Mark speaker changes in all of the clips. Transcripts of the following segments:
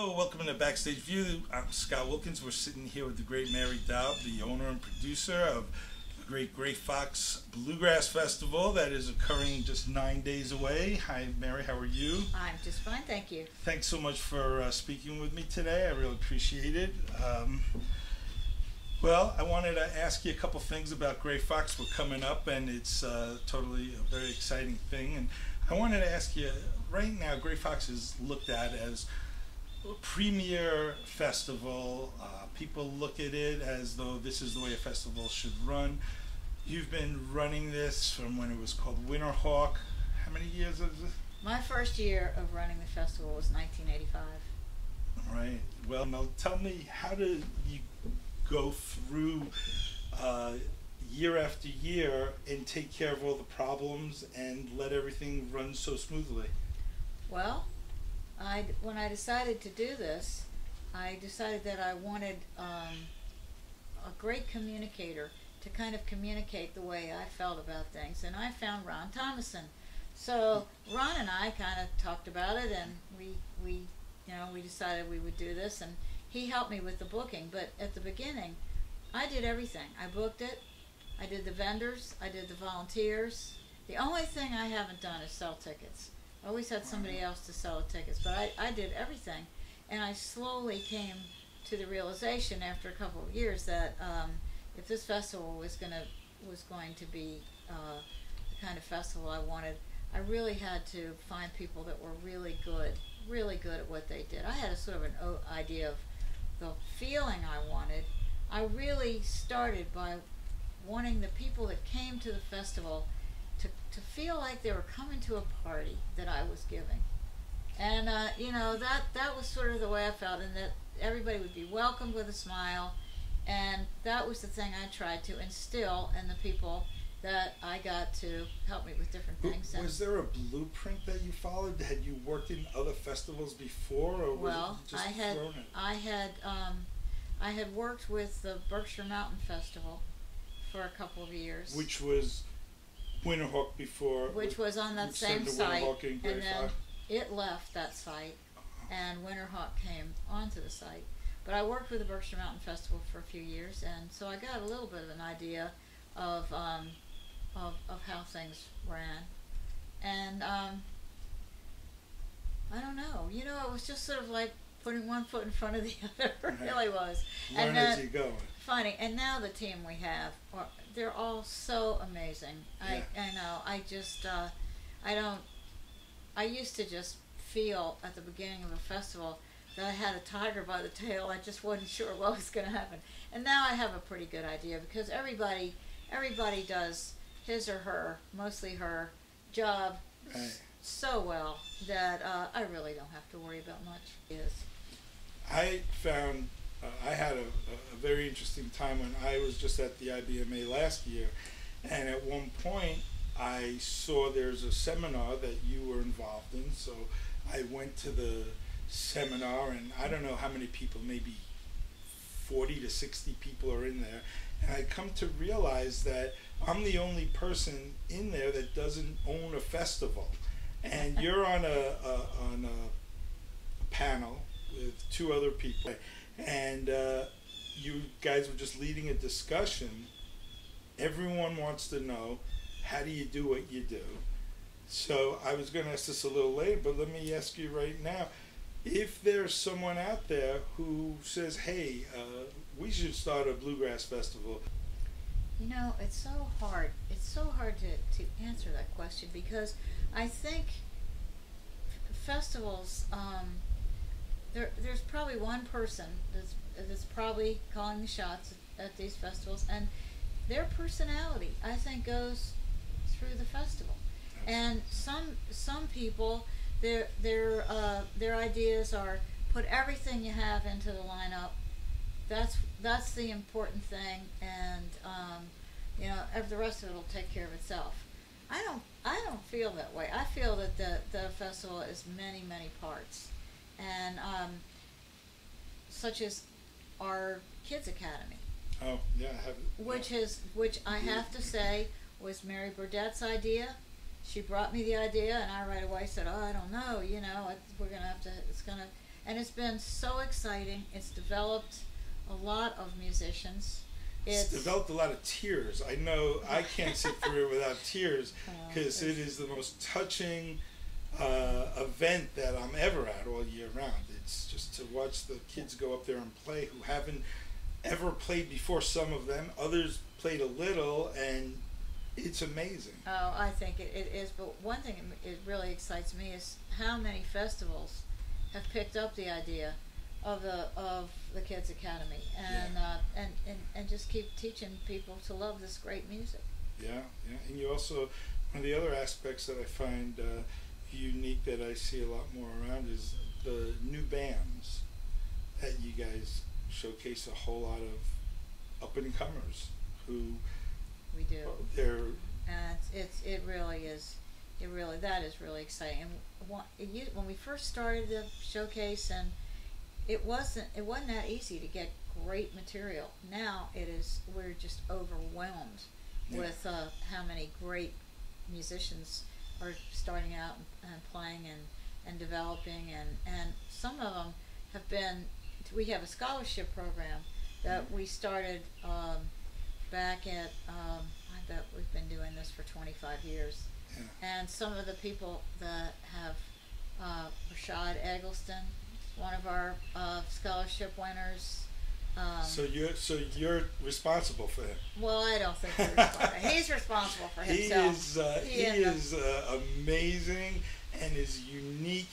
Speaker 1: Hello, welcome to Backstage View. I'm Scott Wilkins. We're sitting here with the great Mary Doub, the owner and producer of the great Grey Fox Bluegrass Festival that is occurring just 9 days away. Hi, Mary. How are you?
Speaker 2: I'm just fine, thank you.
Speaker 1: Thanks so much for speaking with me today. I really appreciate it. Well, I wanted to ask you a couple things about Grey Fox. We're coming up, and it's totally a very exciting thing. And I wanted to ask you, right now, Grey Fox is looked at as a premier festival. People look at it as though this is the way a festival should run. You've been running this from when it was called Winterhawk. How many years is it?
Speaker 2: My first year of running the festival was 1985.
Speaker 1: Right. Well, now tell me, how did you go through year after year and take care of all the problems and let everything run so smoothly?
Speaker 2: Well, when I decided to do this, I decided that I wanted a great communicator to kind of communicate the way I felt about things, and I found Ron Thomason. So Ron and I kind of talked about it, and we decided we would do this, and he helped me with the booking. But at the beginning, I did everything. I booked it, I did the vendors, I did the volunteers. The only thing I haven't done is sell tickets. I always had somebody else to sell the tickets, but I did everything. And I slowly came to the realization after a couple of years that if this festival was going to be the kind of festival I wanted, I really had to find people that were really good at what they did. I had a sort of an idea of the feeling I wanted. I really started by wanting the people that came to the festival to feel like they were coming to a party that I was giving. And that was sort of the way I felt, and that everybody would be welcomed with a smile. And that was the thing I tried to instill in the people that I got to help me with different things.
Speaker 1: Was there a blueprint that you followed? Had you worked in other festivals before, or was it just thrown in?
Speaker 2: I had worked with the Berkshire Mountain Festival for a couple of years,
Speaker 1: which was Winterhawk before,
Speaker 2: which was on that same site, and then it left that site, and Winterhawk came onto the site. But I worked with the Berkshire Mountain Festival for a few years, and so I got a little bit of an idea of how things ran. And I don't know, it was just sort of like putting one foot in front of the other. It really was.
Speaker 1: Learn as you go.
Speaker 2: Funny. And now the team we have, they're all so amazing.
Speaker 1: Yeah.
Speaker 2: I know. I used to just feel at the beginning of a festival that I had a tiger by the tail. I just wasn't sure what was going to happen. And now I have a pretty good idea, because everybody does his or her, mostly her, job so well that I really don't have to worry about much.
Speaker 1: I found I had a very interesting time when I was just at the IBMA last year, and at one point I saw there's a seminar that you were involved in, so I went to the seminar, and I don't know how many people, maybe 40 to 60 people are in there, and I come to realize that I'm the only person in there that doesn't own a festival, and you're on a panel with two other people, and you guys were just leading a discussion. Everyone wants to know, how do you do what you do? So I was going to ask this a little later, but let me ask you right now, if there's someone out there who says, hey, we should start a bluegrass festival.
Speaker 2: It's so hard. It's so hard to answer that question, because I think festivals, there's probably one person that's probably calling the shots at these festivals, and their personality, I think, goes through the festival. And some people, their ideas are put everything you have into the lineup. That's the important thing, and the rest of it will take care of itself. I don't feel that way. I feel that the festival is many parts, and such as our Kids Academy.
Speaker 1: Oh yeah, I have.
Speaker 2: Which I have to say was Mary Burdett's idea. She brought me the idea, and I right away said, "Oh, I don't know. We're gonna have to. It's gonna." and it's been so exciting. It's developed a lot of musicians.
Speaker 1: It's developed a lot of tears. I know I can't sit through it without tears, because it is the most touching event that I'm ever at all year round. It's just to watch the kids go up there and play who haven't ever played before. Some of them, others played a little, and it's amazing.
Speaker 2: Oh, I think it is. But one thing it really excites me is how many festivals have picked up the idea of the Kids Academy, and and just keep teaching people to love this great music.
Speaker 1: Yeah, yeah. And you also, one of the other aspects that I find unique that I see a lot more around is the new bands that you guys showcase. A whole lot of up and comers who
Speaker 2: we do.
Speaker 1: They're
Speaker 2: it really is. That is really exciting. And when we first started the showcase, and it wasn't that easy to get great material. Now we're just overwhelmed with how many great musicians are starting out and playing and developing, and some of them have been. We have a scholarship program that we started back at. I bet we've been doing this for 25 years.
Speaker 1: Yeah.
Speaker 2: And some of the people that have Rashad Eggleston, one of our scholarship winners.
Speaker 1: So you're responsible for him.
Speaker 2: Well, I don't think he's responsible. He's responsible for himself.
Speaker 1: He is amazing and as unique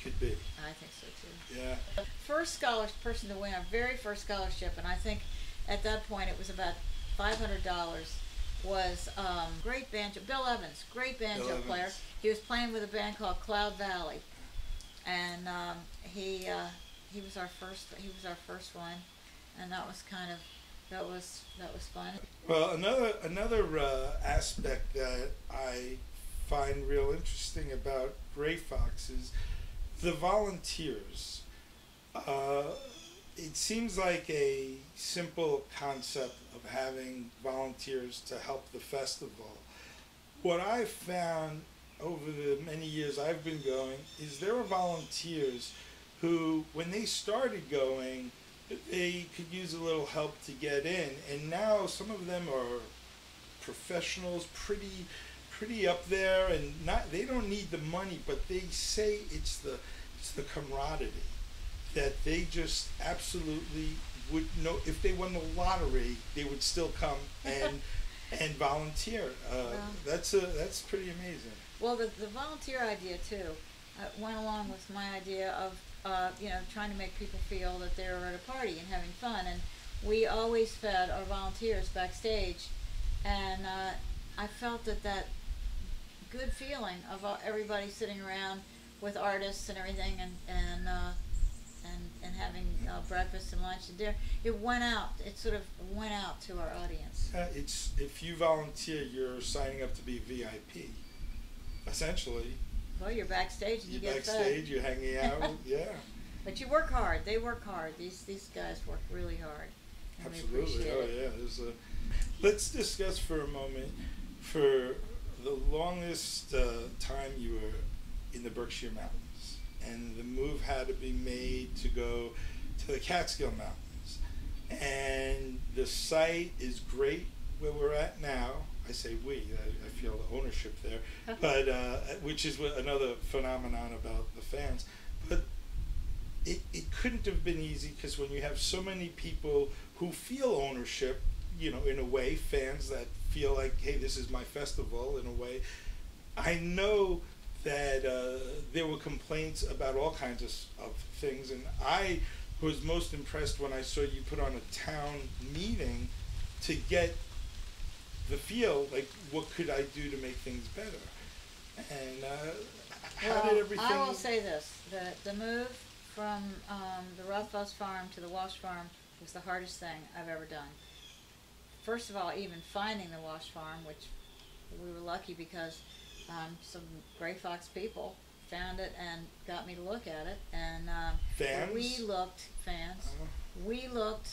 Speaker 1: could be.
Speaker 2: I think so too.
Speaker 1: Yeah.
Speaker 2: The first person to win our very first scholarship, and I think at that point it was about $500. Was great banjo, Bill Evans, great banjo player. He was playing with a band called Cloud Valley, and he was our first one, and that was fun.
Speaker 1: Well, another aspect that I find real interesting about Grey Fox is the volunteers. It seems like a simple concept of having volunteers to help the festival. What I've found over the many years I've been going is there are volunteers who, when they started going, they could use a little help to get in, and now some of them are professionals, pretty up there, and they don't need the money, but they say it's the camaraderie that they just absolutely would know. If they won the lottery, they would still come and volunteer. That's pretty amazing.
Speaker 2: Well, the volunteer idea too went along with my idea of trying to make people feel that they're at a party and having fun. And we always fed our volunteers backstage, and I felt that good feeling of everybody sitting around with artists and everything, and having breakfast and lunch and dinner. It went out. It sort of went out to our audience.
Speaker 1: It's if you volunteer, you're signing up to be VIP, essentially.
Speaker 2: Well, you're backstage and you get
Speaker 1: backstage.
Speaker 2: Fed.
Speaker 1: You're hanging out. Yeah.
Speaker 2: But you work hard. They work hard. These guys work really hard. And
Speaker 1: absolutely.
Speaker 2: We appreciate it.
Speaker 1: Yeah. Let's discuss for a moment. For the longest time, you were in the Berkshire Mountains. And the move had to be made to go to the Catskill Mountains. And the site is great where we're at now. I say we, I feel the ownership there, but which is another phenomenon about the fans. But it couldn't have been easy, because when you have so many people who feel ownership, in a way, fans that feel like, hey, this is my festival, in a way. I know that there were complaints about all kinds of things, and I was most impressed when I saw you put on a town meeting to get the feel, like, what could I do to make things better? And how did everything...
Speaker 2: I will say this, the move from the Rothfuss farm to the Walsh farm was the hardest thing I've ever done. First of all, even finding the Walsh farm, which we were lucky because some Grey Fox people found it and got me to look at it, and
Speaker 1: fans?
Speaker 2: We looked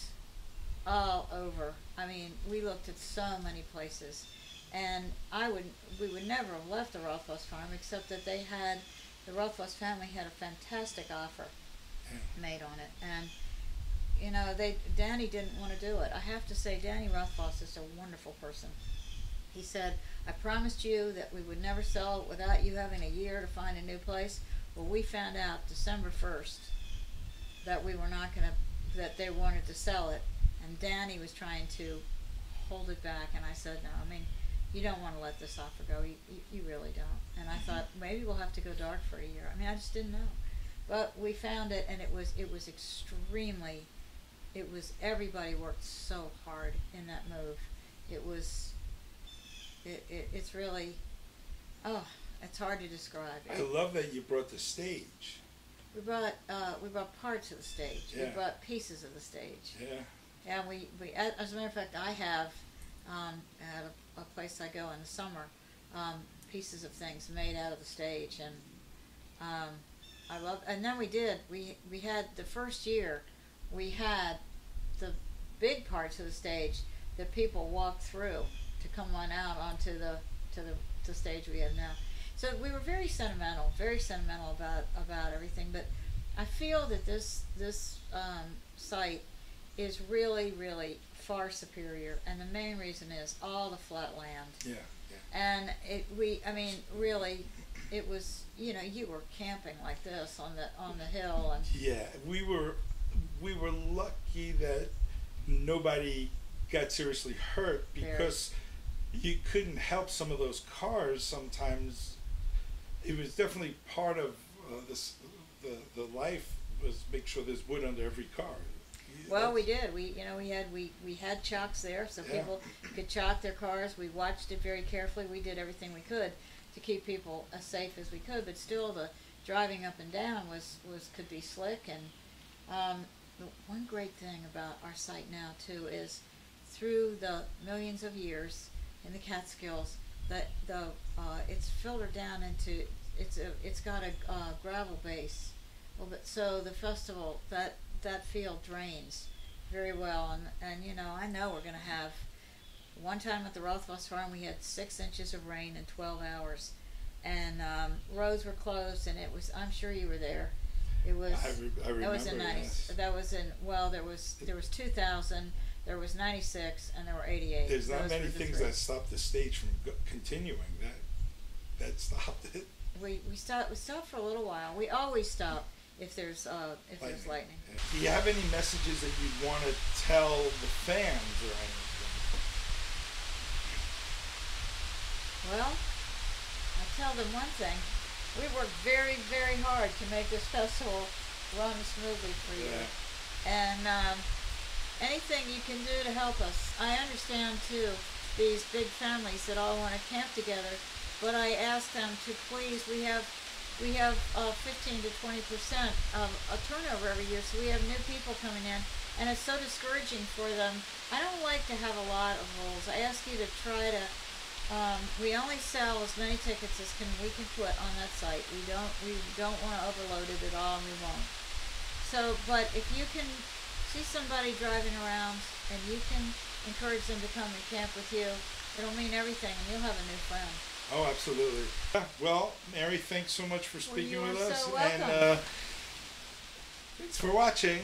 Speaker 2: all over. I mean, we looked at so many places, and we would never have left the Rothfuss farm, except that the Rothfuss family had a fantastic offer, made on it. And you know, Danny didn't want to do it. I have to say, Danny Rothfuss is a wonderful person. He said, I promised you that we would never sell it without you having a year to find a new place. Well, we found out December 1st that we were not going to, that they wanted to sell it, and Danny was trying to hold it back, and I said, no, I mean, you don't want to let this offer go, you really don't. And I thought, maybe we'll have to go dark for a year. I mean, I just didn't know. But we found it, and it was extremely, everybody worked so hard in that move. It's really, oh, it's hard to describe.
Speaker 1: I love that you brought the stage.
Speaker 2: We brought parts of the stage.
Speaker 1: Yeah.
Speaker 2: We brought pieces of the stage.
Speaker 1: Yeah.
Speaker 2: And we as a matter of fact, I have at a place I go in the summer, pieces of things made out of the stage, and I love. And then we had the first year, we had the big parts of the stage that people walked through to come on out onto the stage we have now. So we were very sentimental about everything. But I feel that this site is really, really far superior, and the main reason is all the flat land.
Speaker 1: Yeah.
Speaker 2: And really, it was, you know, you were camping like this on the hill, and
Speaker 1: yeah, we were lucky that nobody got seriously hurt, because you couldn't help some of those cars sometimes. It was definitely part of the life was make sure there's wood under every car.
Speaker 2: Well, we did. We had chocks there, so people could chock their cars. We watched it very carefully. We did everything we could to keep people as safe as we could, but still, the driving up and down could be slick. And the one great thing about our site now too is, through the millions of years in the Catskills, that it's filtered down into it's got a gravel base. Well, but so the festival, that field drains very well, and you know, I know we're going to have, one time at the Rothfuss Farm we had 6 inches of rain in 12 hours, and roads were closed, and it was, I'm sure you were there. It was
Speaker 1: I remember,
Speaker 2: that was in 90.
Speaker 1: Yes.
Speaker 2: That was in, well, there was 2000, there was 96, and there were 88.
Speaker 1: There's not many things
Speaker 2: three.
Speaker 1: that stopped the stage from continuing. That stopped it.
Speaker 2: We stopped for a little while. We always stop if there's lightning.
Speaker 1: Do you have any messages that you'd want to tell the fans or anything?
Speaker 2: Well, I'll tell them one thing. We worked very, very hard to make this festival run smoothly for you.
Speaker 1: Yeah.
Speaker 2: And anything you can do to help us. I understand too, these big families that all want to camp together, but I ask them to please, we have 15 to 20% of a turnover every year, so we have new people coming in, and it's so discouraging for them. I don't like to have a lot of rules. I ask you to try to, we only sell as many tickets as we can put on that site. We don't want to overload it at all, and we won't. So, but if you can see somebody driving around and you can encourage them to come and camp with you, it'll mean everything, and you'll have a new friend.
Speaker 1: Oh, absolutely. Well, Mary, thanks so much for speaking with us.
Speaker 2: So welcome.
Speaker 1: And thanks for watching.